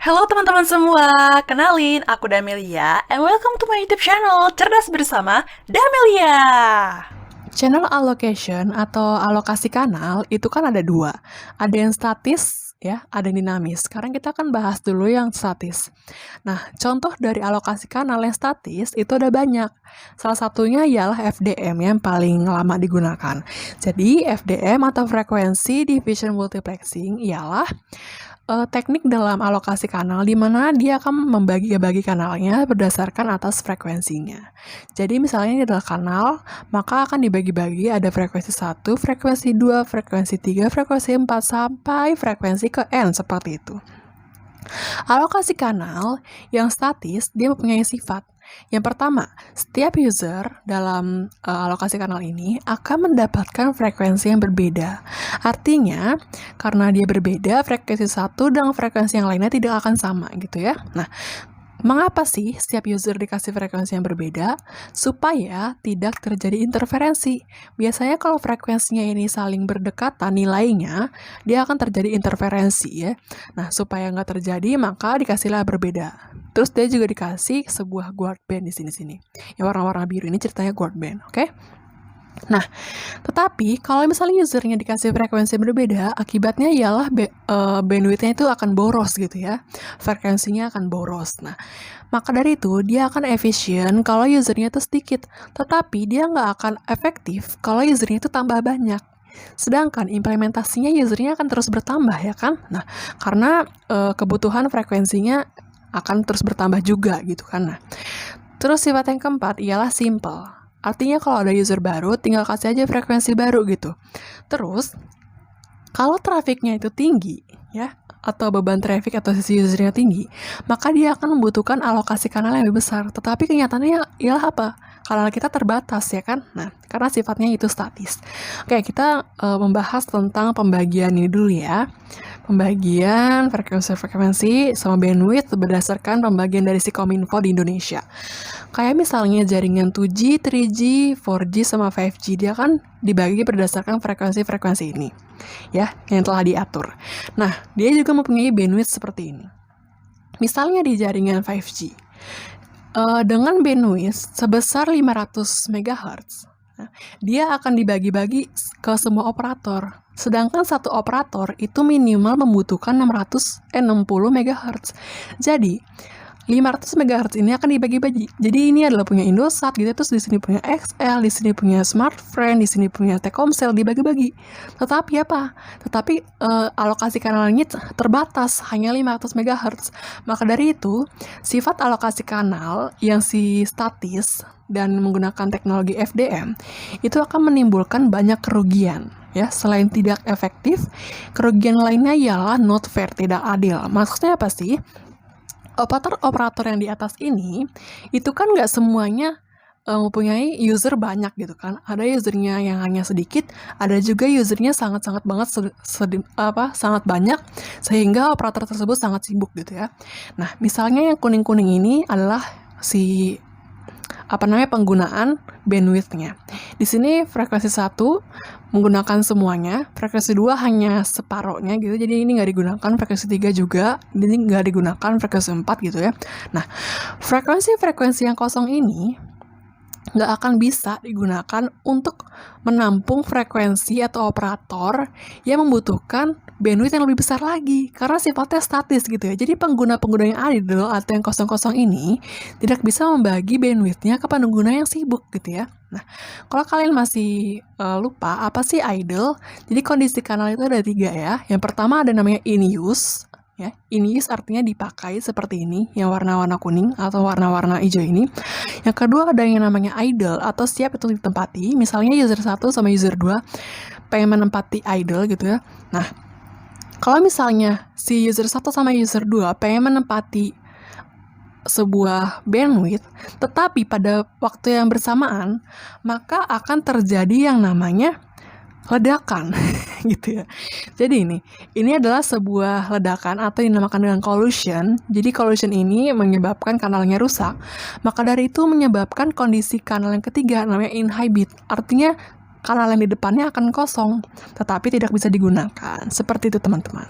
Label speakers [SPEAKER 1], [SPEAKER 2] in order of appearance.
[SPEAKER 1] Halo teman-teman semua, kenalin aku Damelia and welcome to my YouTube channel Cerdas Bersama Damelia.
[SPEAKER 2] Channel allocation atau alokasi kanal itu kan ada dua. Ada yang statis, ya, ada yang dinamis. Sekarang kita akan bahas dulu yang statis. Nah, contoh dari alokasi kanal yang statis itu ada banyak. Salah satunya ialah FDM yang paling lama digunakan. Jadi, FDM atau Frequency Division Multiplexing ialah teknik dalam alokasi kanal di mana dia akan membagi-bagi kanalnya berdasarkan atas frekuensinya. Jadi misalnya ini adalah kanal, maka akan dibagi-bagi ada frekuensi 1, frekuensi 2, frekuensi 3, frekuensi 4, sampai frekuensi ke N seperti itu. Alokasi kanal yang statis, dia mempunyai sifat. Yang pertama, setiap user dalam alokasi kanal ini akan mendapatkan frekuensi yang berbeda. Artinya, karena dia berbeda, frekuensi satu dengan frekuensi yang lainnya tidak akan sama gitu ya. Nah, mengapa sih setiap user dikasih frekuensi yang berbeda? Supaya tidak terjadi interferensi. Biasanya kalau frekuensinya ini saling berdekatan nilainya, dia akan terjadi interferensi ya. Nah, supaya nggak terjadi, maka dikasihlah berbeda. Terus dia juga dikasih sebuah guard band di sini-sini. Yang warna-warna biru ini ceritanya guard band, oke? Nah, tetapi kalau misalnya usernya dikasih frekuensi berbeda, akibatnya ialah bandwidth-nya itu akan boros gitu ya. Frekuensinya akan boros. Nah, maka dari itu dia akan efisien kalau usernya itu sedikit, tetapi dia nggak akan efektif kalau usernya itu tambah banyak. Sedangkan implementasinya usernya akan terus bertambah ya kan? Nah, karena kebutuhan frekuensinya akan terus bertambah juga gitu kan. Nah, terus sifat yang keempat ialah simple. Artinya kalau ada user baru, tinggal kasih aja frekuensi baru gitu. Terus, kalau trafiknya itu tinggi, ya, atau beban traffic atau sisi usernya tinggi, maka dia akan membutuhkan alokasi kanal yang lebih besar. Tetapi kenyataannya ialah apa? Kanal kita terbatas, ya kan? Nah, karena sifatnya itu statis. Oke, kita membahas tentang pembagian ini dulu ya. Pembagian frekuensi sama bandwidth berdasarkan pembagian dari Kominfo di Indonesia. Kayak misalnya jaringan 2G, 3G, 4G, sama 5G, dia kan dibagi berdasarkan frekuensi-frekuensi ini, ya, yang telah diatur. Nah, dia juga mempunyai bandwidth seperti ini. Misalnya di jaringan 5G, dengan bandwidth sebesar 500 MHz, nah, dia akan dibagi-bagi ke semua operator. Sedangkan satu operator itu minimal membutuhkan 60 MHz. Jadi, 500 MHz ini akan dibagi-bagi. Jadi ini adalah punya Indosat gitu, terus di sini punya XL, di sini punya Smartfren, di sini punya Telkomsel, dibagi-bagi. Tetapi apa? Tetapi alokasi kanalnya terbatas, hanya 500 MHz. Maka dari itu, sifat alokasi kanal yang statis dan menggunakan teknologi FDM itu akan menimbulkan banyak kerugian. Ya, selain tidak efektif, kerugian lainnya ialah not fair, tidak adil. Maksudnya apa sih? Operator yang di atas ini itu kan nggak semuanya mempunyai user banyak gitu kan. Ada usernya yang hanya sedikit, ada juga usernya sangat-sangat banget sangat banyak, sehingga operator tersebut sangat sibuk gitu ya. Nah, misalnya yang kuning-kuning ini adalah penggunaan bandwidth-nya. Di sini frekuensi 1 menggunakan semuanya, frekuensi 2 hanya separohnya gitu, jadi ini nggak digunakan, frekuensi 3 juga, ini nggak digunakan, frekuensi 4 gitu ya. Nah, frekuensi yang kosong ini nggak akan bisa digunakan untuk menampung frekuensi atau operator yang membutuhkan bandwidth yang lebih besar lagi, karena sifatnya statis gitu ya. Jadi pengguna-pengguna yang idle atau yang kosong-kosong ini tidak bisa membagi bandwidthnya ke pengguna yang sibuk gitu ya. Nah, kalau kalian masih lupa apa sih idle, jadi kondisi kanal itu ada 3 ya. Yang pertama ada namanya in use. Ya, in use artinya dipakai seperti ini, yang warna-warna kuning atau warna-warna hijau ini. Yang kedua ada yang namanya idle atau siap itu ditempati. Misalnya user 1 sama user 2 pengen menempati idle gitu ya. Nah, kalau misalnya si user 1 sama user 2 pengen menempati sebuah bandwidth, tetapi pada waktu yang bersamaan, maka akan terjadi yang namanya ledakan gitu ya. Jadi ini adalah sebuah ledakan atau dinamakan dengan collision. Jadi collision ini menyebabkan kanalnya rusak. Maka dari itu menyebabkan kondisi kanal yang ketiga namanya inhibit. Artinya kanal yang di depannya akan kosong, tetapi tidak bisa digunakan. Seperti itu teman-teman.